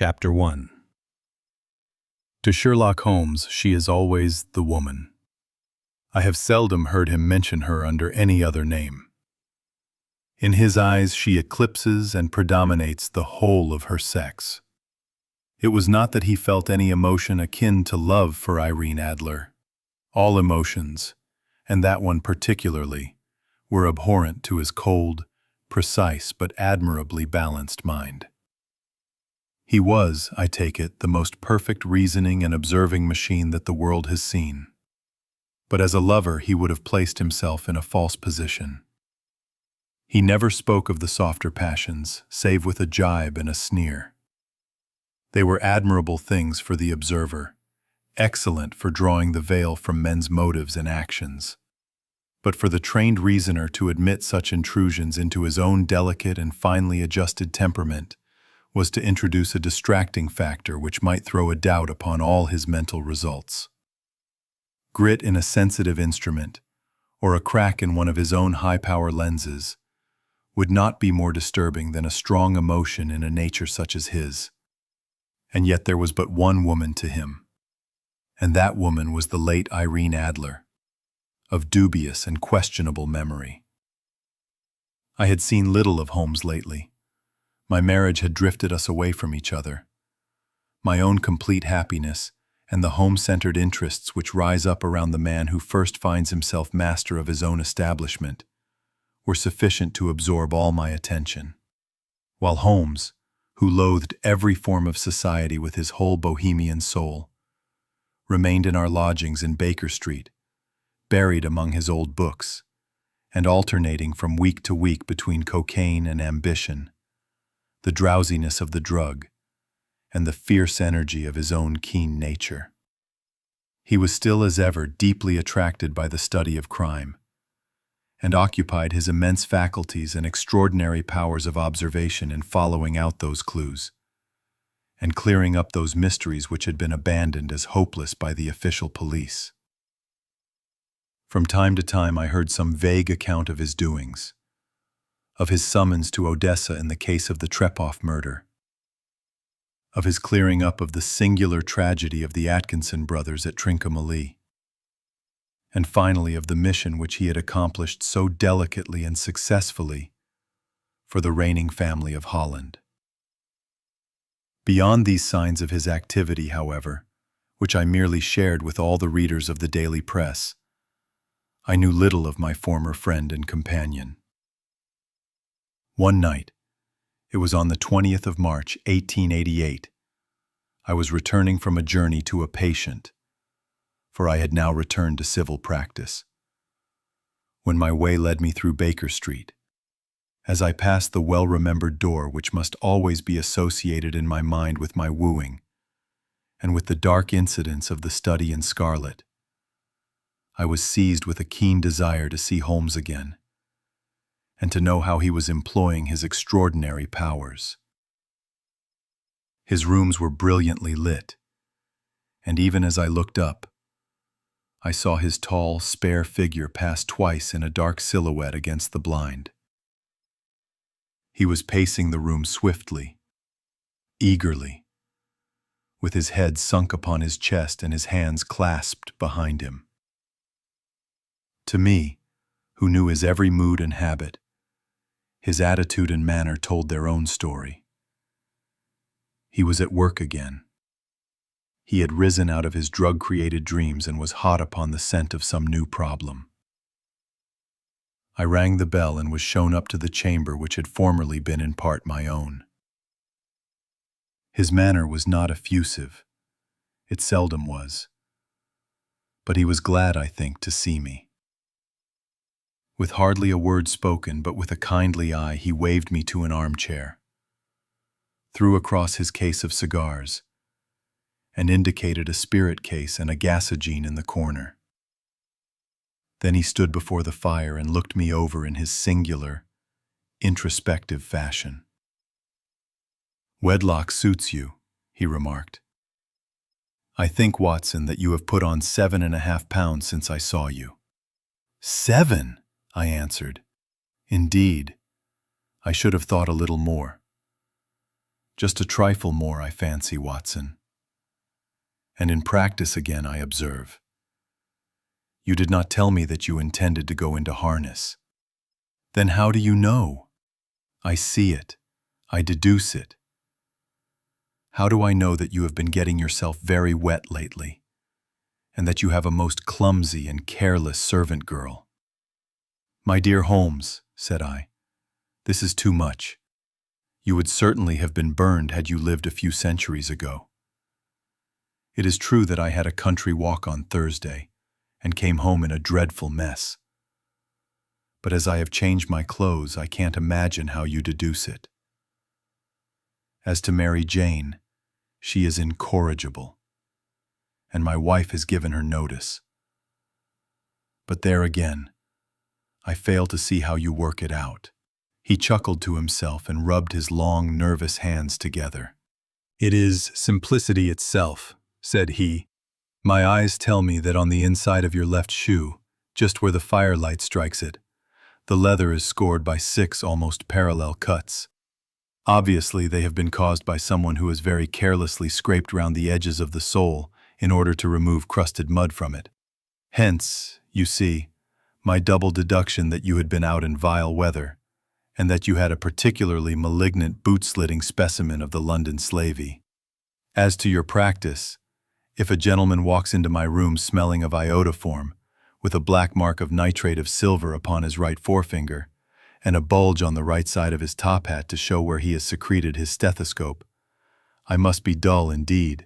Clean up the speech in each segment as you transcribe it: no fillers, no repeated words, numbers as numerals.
Chapter 1. To Sherlock Holmes, she is always the woman. I have seldom heard him mention her under any other name. In his eyes, she eclipses and predominates the whole of her sex. It was not that he felt any emotion akin to love for Irene Adler. All emotions, and that one particularly, were abhorrent to his cold, precise but admirably balanced mind. He was, I take it, the most perfect reasoning and observing machine that the world has seen. But as a lover, he would have placed himself in a false position. He never spoke of the softer passions, save with a jibe and a sneer. They were admirable things for the observer, excellent for drawing the veil from men's motives and actions. But for the trained reasoner to admit such intrusions into his own delicate and finely adjusted temperament was to introduce a distracting factor which might throw a doubt upon all his mental results. Grit in a sensitive instrument, or a crack in one of his own high-power lenses, would not be more disturbing than a strong emotion in a nature such as his. And yet there was but one woman to him, and that woman was the late Irene Adler, of dubious and questionable memory. I had seen little of Holmes lately. My marriage had drifted us away from each other. My own complete happiness and the home-centered interests which rise up around the man who first finds himself master of his own establishment were sufficient to absorb all my attention, while Holmes, who loathed every form of society with his whole Bohemian soul, remained in our lodgings in Baker Street, buried among his old books, and alternating from week to week between cocaine and ambition, the drowsiness of the drug, and the fierce energy of his own keen nature. He was still as ever deeply attracted by the study of crime, and occupied his immense faculties and extraordinary powers of observation in following out those clues, and clearing up those mysteries which had been abandoned as hopeless by the official police. From time to time I heard some vague account of his doings, of his summons to Odessa in the case of the Trepoff murder, of his clearing up of the singular tragedy of the Atkinson brothers at Trincomalee, and finally of the mission which he had accomplished so delicately and successfully for the reigning family of Holland. Beyond these signs of his activity, however, which I merely shared with all the readers of the daily press, I knew little of my former friend and companion. One night, it was on the 20th of March, 1888, I was returning from a journey to a patient, for I had now returned to civil practice, when my way led me through Baker Street. As I passed the well-remembered door which must always be associated in my mind with my wooing, and with the dark incidents of the study in scarlet, I was seized with a keen desire to see Holmes again, and to know how he was employing his extraordinary powers. His rooms were brilliantly lit, and even as I looked up, I saw his tall, spare figure pass twice in a dark silhouette against the blind. He was pacing the room swiftly, eagerly, with his head sunk upon his chest and his hands clasped behind him. To me, who knew his every mood and habit, his attitude and manner told their own story. He was at work again. He had risen out of his drug-created dreams and was hot upon the scent of some new problem. I rang the bell and was shown up to the chamber which had formerly been in part my own. His manner was not effusive. It seldom was. But he was glad, I think, to see me. With hardly a word spoken, but with a kindly eye, he waved me to an armchair, threw across his case of cigars, and indicated a spirit case and a gasogene in the corner. Then he stood before the fire and looked me over in his singular, introspective fashion. "Wedlock suits you," he remarked. "I think, Watson, that you have put on 7.5 pounds since I saw you." 7! I answered. "Indeed, I should have thought a little more. Just a trifle more, I fancy, Watson. And in practice again, I observe. You did not tell me that you intended to go into harness. Then how do you know? I see it. I deduce it. How do I know that you have been getting yourself very wet lately, and that you have a most clumsy and careless servant girl? My dear Holmes, said I, this is too much. You would certainly have been burned had you lived a few centuries ago. It is true that I had a country walk on Thursday, and came home in a dreadful mess. But as I have changed my clothes, I can't imagine how you deduce it. As to Mary Jane, she is incorrigible, and my wife has given her notice. But there again, I fail to see how you work it out. He chuckled to himself and rubbed his long, nervous hands together. It is simplicity itself, said he. My eyes tell me that on the inside of your left shoe, just where the firelight strikes it, the leather is scored by 6 almost parallel cuts. Obviously, they have been caused by someone who has very carelessly scraped round the edges of the sole in order to remove crusted mud from it. Hence, you see, my double deduction that you had been out in vile weather, and that you had a particularly malignant boot-slitting specimen of the London slavey. As to your practice, if a gentleman walks into my room smelling of iodoform, with a black mark of nitrate of silver upon his right forefinger, and a bulge on the right side of his top hat to show where he has secreted his stethoscope, I must be dull indeed,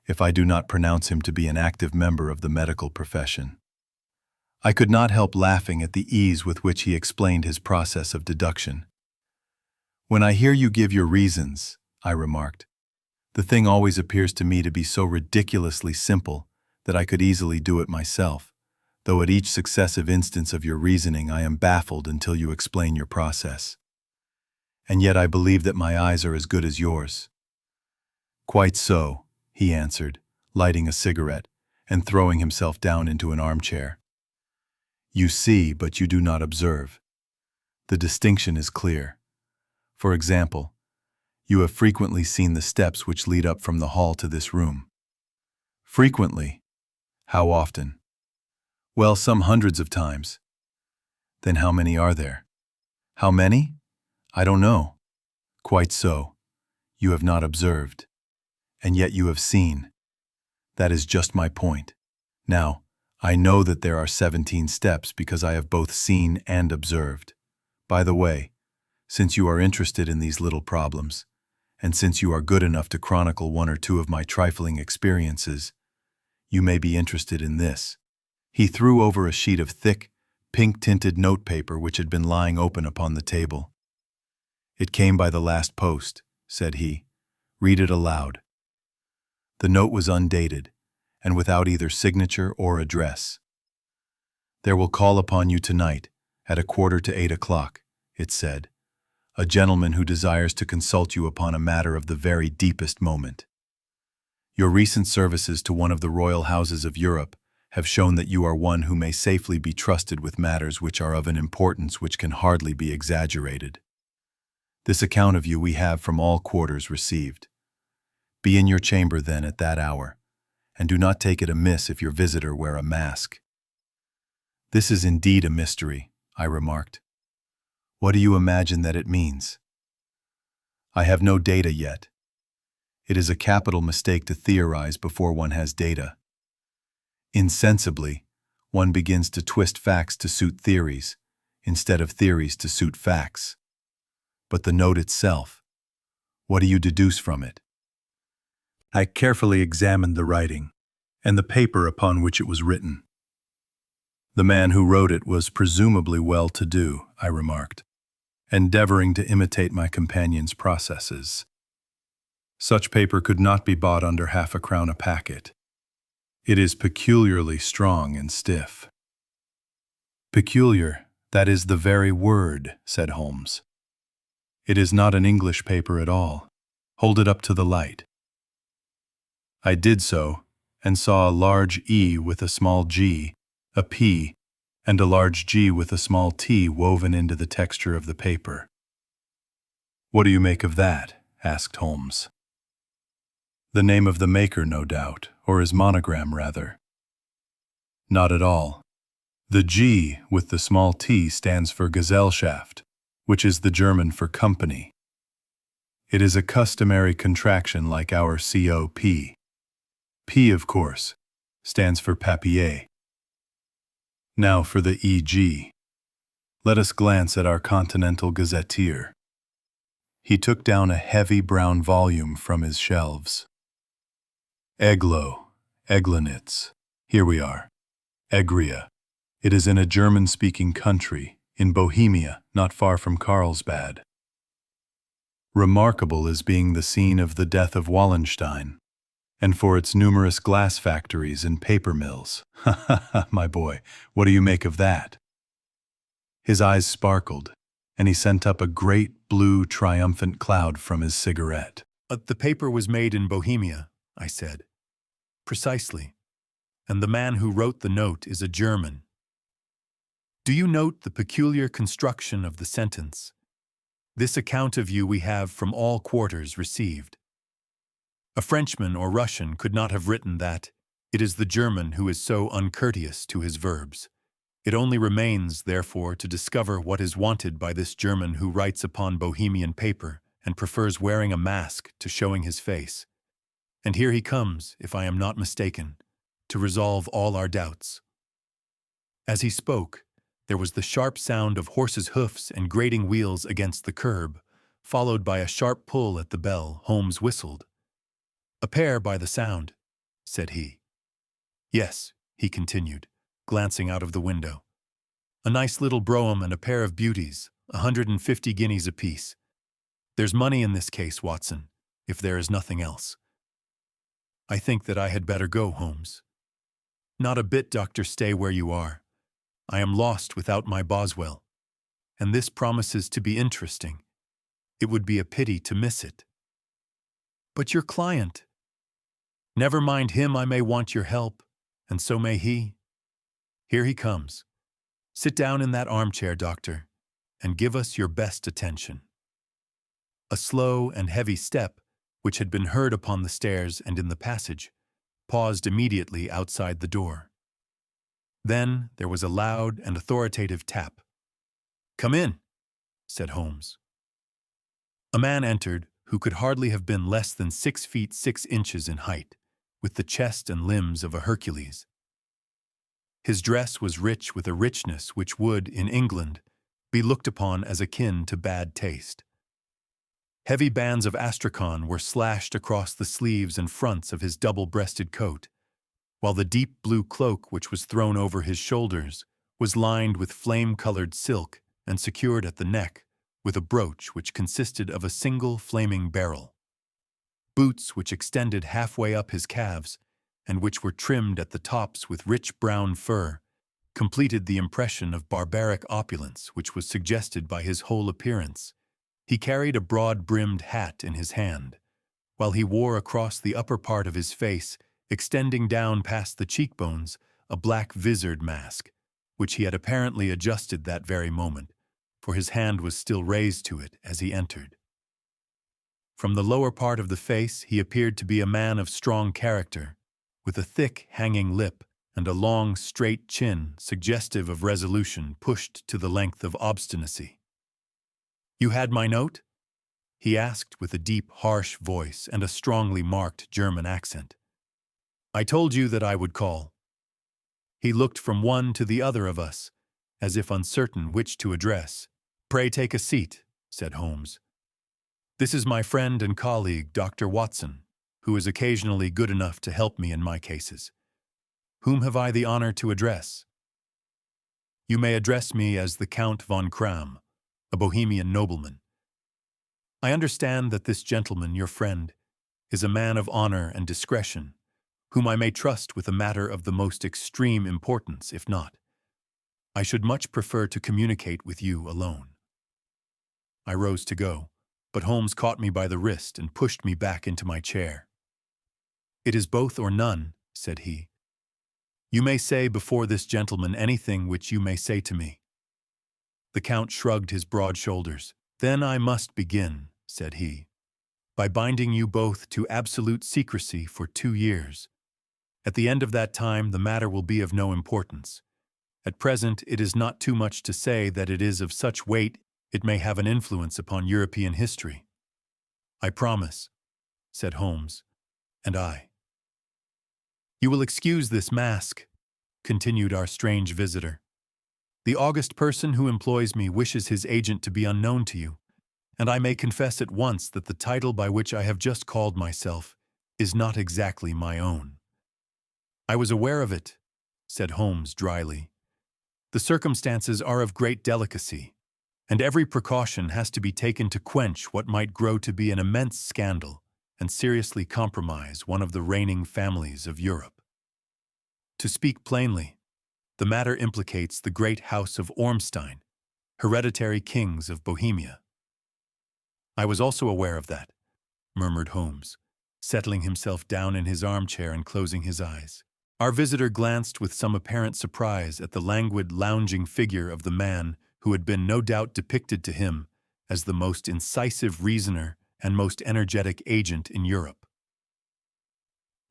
if I do not pronounce him to be an active member of the medical profession. I could not help laughing at the ease with which he explained his process of deduction. When I hear you give your reasons, I remarked, the thing always appears to me to be so ridiculously simple that I could easily do it myself, though at each successive instance of your reasoning I am baffled until you explain your process. And yet I believe that my eyes are as good as yours. Quite so, he answered, lighting a cigarette and throwing himself down into an armchair. You see, but you do not observe. The distinction is clear. For example, you have frequently seen the steps which lead up from the hall to this room. Frequently? How often? Well, some hundreds of times. Then how many are there? How many? I don't know. Quite so. You have not observed. And yet you have seen. That is just my point. Now, I know that there are 17 steps because I have both seen and observed. By the way, since you are interested in these little problems, and since you are good enough to chronicle 1 or 2 of my trifling experiences, you may be interested in this. He threw over a sheet of thick, pink-tinted notepaper which had been lying open upon the table. It came by the last post, said he. Read it aloud. The note was undated, and without either signature or address. There will call upon you tonight, at 7:45, it said, a gentleman who desires to consult you upon a matter of the very deepest moment. Your recent services to one of the royal houses of Europe have shown that you are one who may safely be trusted with matters which are of an importance which can hardly be exaggerated. This account of you we have from all quarters received. Be in your chamber then at that hour, and do not take it amiss if your visitor wear a mask. This is indeed a mystery, I remarked. What do you imagine that it means? I have no data yet. It is a capital mistake to theorize before one has data. Insensibly, one begins to twist facts to suit theories, instead of theories to suit facts. But the note itself, what do you deduce from it? I carefully examined the writing, and the paper upon which it was written. The man who wrote it was presumably well-to-do, I remarked, endeavoring to imitate my companion's processes. Such paper could not be bought under half a crown a packet. It is peculiarly strong and stiff. Peculiar, that is the very word, said Holmes. It is not an English paper at all. Hold it up to the light. I did so, and saw a large E with a small g, a P, and a large G with a small t woven into the texture of the paper. What do you make of that? asked Holmes. The name of the maker, no doubt, or his monogram, rather. Not at all. The G with the small t stands for Gesellschaft, which is the German for company. It is a customary contraction like our COP. P, of course, stands for papier. Now for the EG. Let us glance at our Continental Gazetteer. He took down a heavy brown volume from his shelves. Eglinitz. Here we are. Egria. It is in a German-speaking country, in Bohemia, not far from Carlsbad. Remarkable as being the scene of the death of Wallenstein, and for its numerous glass factories and paper mills. Ha ha ha, my boy, what do you make of that? His eyes sparkled, and he sent up a great blue triumphant cloud from his cigarette. The paper was made in Bohemia, I said. Precisely. And the man who wrote the note is a German. Do you note the peculiar construction of the sentence? This account of you we have from all quarters received. A Frenchman or Russian could not have written that. It is the German who is so uncourteous to his verbs. It only remains, therefore, to discover what is wanted by this German who writes upon Bohemian paper and prefers wearing a mask to showing his face. And here he comes, if I am not mistaken, to resolve all our doubts. As he spoke, there was the sharp sound of horses' hoofs and grating wheels against the curb, followed by a sharp pull at the bell. Holmes whistled. "A pair by the sound," said he. "Yes," he continued, glancing out of the window. "A nice little brougham and a pair of beauties, 150 guineas apiece. There's money in this case, Watson, if there is nothing else. I think that I had better go, Holmes." "Not a bit, Doctor, stay where you are. I am lost without my Boswell, and this promises to be interesting. It would be a pity to miss it." "But your client—" "Never mind him, I may want your help, and so may he. Here he comes. Sit down in that armchair, Doctor, and give us your best attention." A slow and heavy step, which had been heard upon the stairs and in the passage, paused immediately outside the door. Then there was a loud and authoritative tap. "Come in," said Holmes. A man entered who could hardly have been less than 6 feet 6 inches in height, with the chest and limbs of a Hercules. His dress was rich with a richness which would, in England, be looked upon as akin to bad taste. Heavy bands of astrakhan were slashed across the sleeves and fronts of his double-breasted coat, while the deep blue cloak which was thrown over his shoulders was lined with flame-colored silk and secured at the neck with a brooch which consisted of a single flaming beryl. Boots which extended halfway up his calves and which were trimmed at the tops with rich brown fur completed the impression of barbaric opulence which was suggested by his whole appearance. He carried a broad-brimmed hat in his hand, while he wore across the upper part of his face, extending down past the cheekbones, a black visored mask, which he had apparently adjusted that very moment, for his hand was still raised to it as he entered. From the lower part of the face he appeared to be a man of strong character, with a thick, hanging lip and a long, straight chin suggestive of resolution pushed to the length of obstinacy. "You had my note?" he asked with a deep, harsh voice and a strongly marked German accent. "I told you that I would call." He looked from one to the other of us, as if uncertain which to address. "Pray take a seat," said Holmes. "This is my friend and colleague, Dr. Watson, who is occasionally good enough to help me in my cases. Whom have I the honor to address?" "You may address me as the Count von Kram, a Bohemian nobleman. I understand that this gentleman, your friend, is a man of honor and discretion, whom I may trust with a matter of the most extreme importance, if not. I should much prefer to communicate with you alone." I rose to go, but Holmes caught me by the wrist and pushed me back into my chair. "It is both or none," said he. "You may say before this gentleman anything which you may say to me." The Count shrugged his broad shoulders. "Then I must begin," said he. by binding you both to absolute secrecy for 2 years. At the end of that time, the matter will be of no importance. At present, it is not too much to say that it is of such weight it may have an influence upon European history." "I promise," said Holmes, "and I." "You will excuse this mask," continued our strange visitor. "The august person who employs me wishes his agent to be unknown to you, and I may confess at once that the title by which I have just called myself is not exactly my own." "I was aware of it," said Holmes dryly. "The circumstances are of great delicacy, and every precaution has to be taken to quench what might grow to be an immense scandal and seriously compromise one of the reigning families of Europe. To speak plainly, the matter implicates the great house of Ormstein, hereditary kings of Bohemia." "I was also aware of that," murmured Holmes, settling himself down in his armchair and closing his eyes. Our visitor glanced with some apparent surprise at the languid, lounging figure of the man who had been no doubt depicted to him as the most incisive reasoner and most energetic agent in Europe.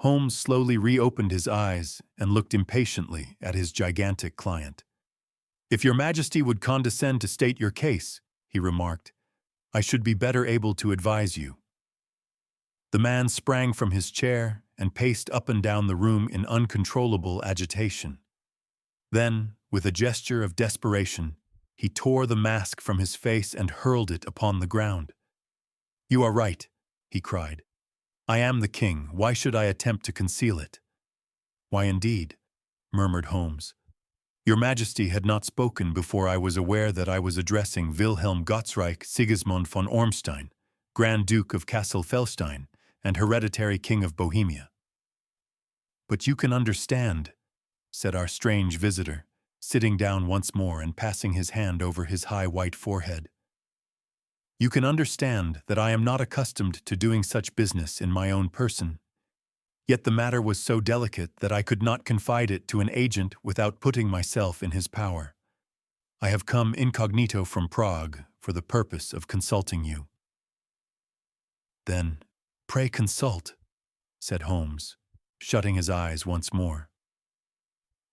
Holmes slowly reopened his eyes and looked impatiently at his gigantic client. "If your Majesty would condescend to state your case," he remarked, "I should be better able to advise you." The man sprang from his chair and paced up and down the room in uncontrollable agitation. Then, with a gesture of desperation, he tore the mask from his face and hurled it upon the ground. "You are right," he cried. "I am the king. Why should I attempt to conceal it?" "Why indeed?" murmured Holmes. "Your Majesty had not spoken before I was aware that I was addressing Wilhelm Gottsreich Sigismund von Ormstein, Grand Duke of Kassel-Felstein, and hereditary King of Bohemia." "But you can understand," said our strange visitor, sitting down once more and passing his hand over his high white forehead. "You can understand that I am not accustomed to doing such business in my own person. Yet the matter was so delicate that I could not confide it to an agent without putting myself in his power. I have come incognito from Prague for the purpose of consulting you." "Then, pray consult," said Holmes, shutting his eyes once more.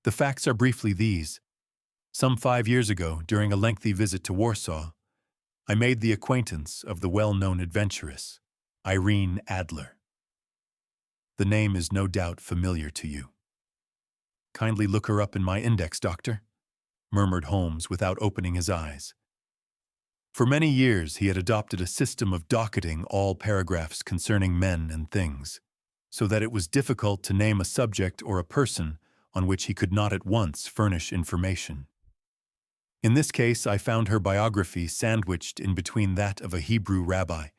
"The facts are briefly these. Some 5 years ago, during a lengthy visit to Warsaw, I made the acquaintance of the well-known adventuress, Irene Adler. The name is no doubt familiar to you." "Kindly look her up in my index, Doctor," murmured Holmes without opening his eyes. For many years he had adopted a system of docketing all paragraphs concerning men and things, so that it was difficult to name a subject or a person on which he could not at once furnish information. In this case, I found her biography sandwiched in between that of a Hebrew rabbi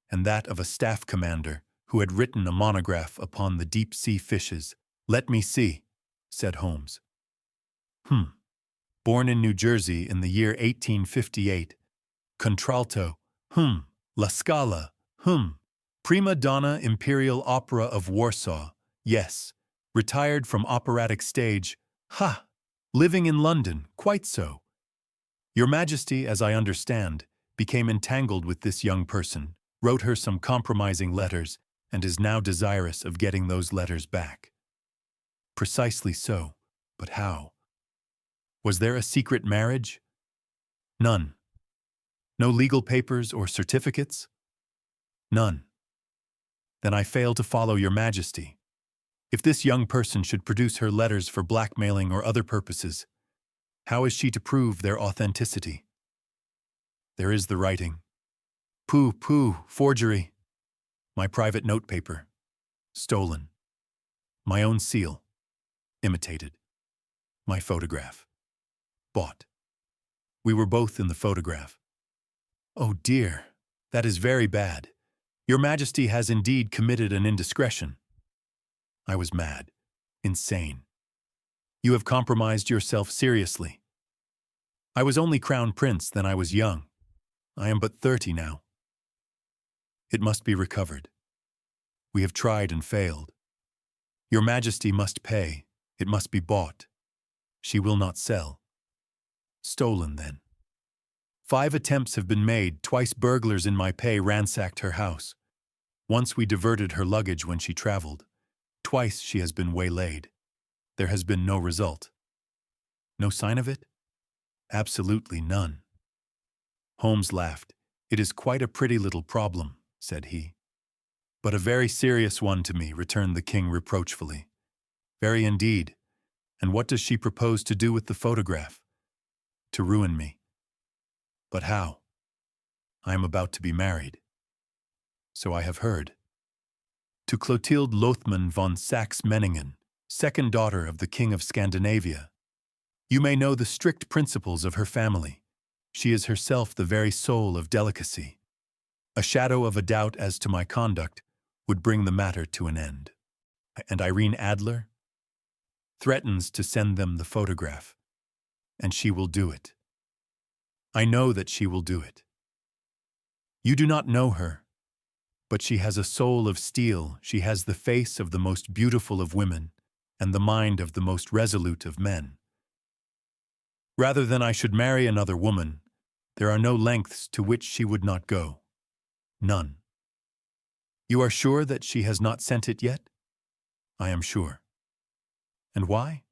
and that of a staff commander who had written a monograph upon the deep-sea fishes. "Let me see," said Holmes. Born in New Jersey in the year 1858, contralto, La Scala, prima donna Imperial Opera of Warsaw, yes, retired from operatic stage, living in London, quite so. Your Majesty, as I understand, became entangled with this young person, wrote her some compromising letters, and is now desirous of getting those letters back." "Precisely so, but how?" "Was there a secret marriage?" "None." "No legal papers or certificates?" "None." "Then I fail to follow your Majesty. If this young person should produce her letters for blackmailing or other purposes, how is she to prove their authenticity?" "There is the writing." Pooh, forgery." "My private notepaper. Stolen." "My own seal. Imitated." "My photograph. Bought." "We were both in the photograph." "Oh dear, that is very bad. Your Majesty has indeed committed an indiscretion." "I was mad. Insane." "You have compromised yourself seriously." "I was only Crown Prince, then I was young. I am but 30 now." "It must be recovered." "We have tried and failed." "Your Majesty must pay. It must be bought." "She will not sell." "Stolen, then." 5 attempts have been made. Twice burglars in my pay ransacked her house. Once we diverted her luggage when she traveled. Twice she has been waylaid. There has been no result. No sign of it? Absolutely none. Holmes laughed. "It is quite a pretty little problem," said he. "But a very serious one to me," returned the king reproachfully. "Very indeed. And what does she propose to do with the photograph?" "To ruin me." "But how?" "I am about to be married." "So I have heard." "To Clotilde Lothman von Saxe-Meiningen, second daughter of the King of Scandinavia. You may know the strict principles of her family. She is herself the very soul of delicacy. A shadow of a doubt as to my conduct would bring the matter to an end. And Irene Adler threatens to send them the photograph, and she will do it. I know that she will do it. You do not know her, but she has a soul of steel. She has the face of the most beautiful of women and the mind of the most resolute of men. Rather than I should marry another woman, there are no lengths to which she would not go. None. You are sure that she has not sent it yet? I am sure. And why?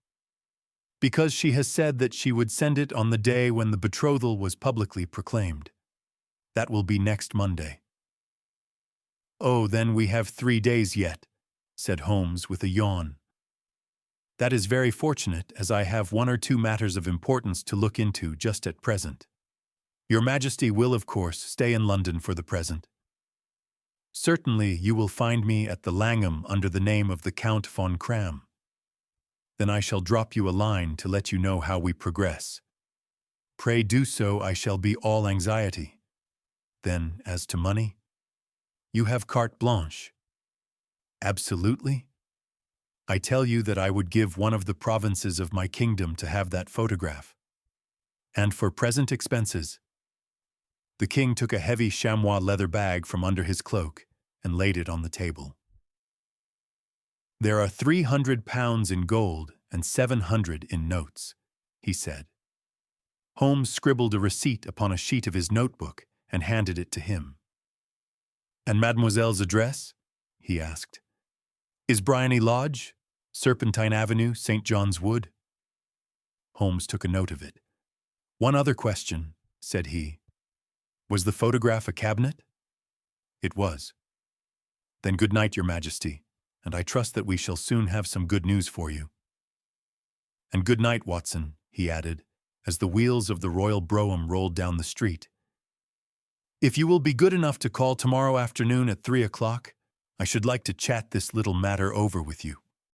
Because she has said that she would send it on the day when the betrothal was publicly proclaimed. That will be next Monday. Oh, then we have 3 days yet, said Holmes with a yawn. That is very fortunate, as I have 1 or 2 matters of importance to look into just at present. Your Majesty will, of course, stay in London for the present. Certainly you will find me at the Langham under the name of the Count von Cram. Then I shall drop you a line to let you know how we progress. Pray do so, I shall be all anxiety. Then, as to money, you have carte blanche. Absolutely? I tell you that I would give one of the provinces of my kingdom to have that photograph. And for present expenses. The king took a heavy chamois leather bag from under his cloak and laid it on the table. There are 300 pounds in gold and 700 in notes, he said. Holmes scribbled a receipt upon a sheet of his notebook and handed it to him. And Mademoiselle's address? He asked. Is Bryony Lodge, Serpentine Avenue, St. John's Wood? Holmes took a note of it. One other question, said he. Was the photograph a cabinet? It was. Then good night, Your Majesty, and I trust that we shall soon have some good news for you. And good night, Watson, he added, as the wheels of the royal brougham rolled down the street. If you will be good enough to call tomorrow afternoon at 3 o'clock, I should like to chat this little matter over with you.